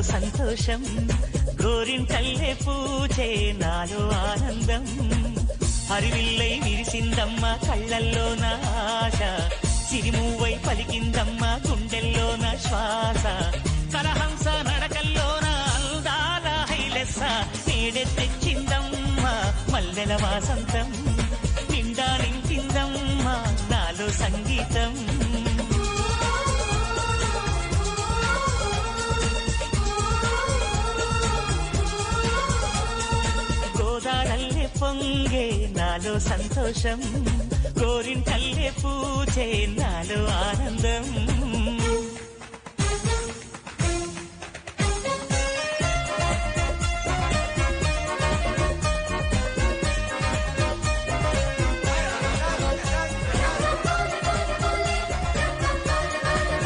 సంతోషం గోరింటల్లే పూచే నాలో ఆనందం హరివిల్లై విరిసిందమ్మ కళ్ళల్లోన ఆశ సిరిమూవై పలికిందమ్మ గుండెల్లోన శ్వాస కలహంస నడకల్లోన అందాల హైలెస్స నేడే తెచ్చిందమ్మ మల్లెల వాసంతం నిండా నింపిందమ్మ నాలో సంగీతం గోదారల్లే పొంగే నాలో సంతోషం గోరింటల్లే పూచే నాలో ఆనందం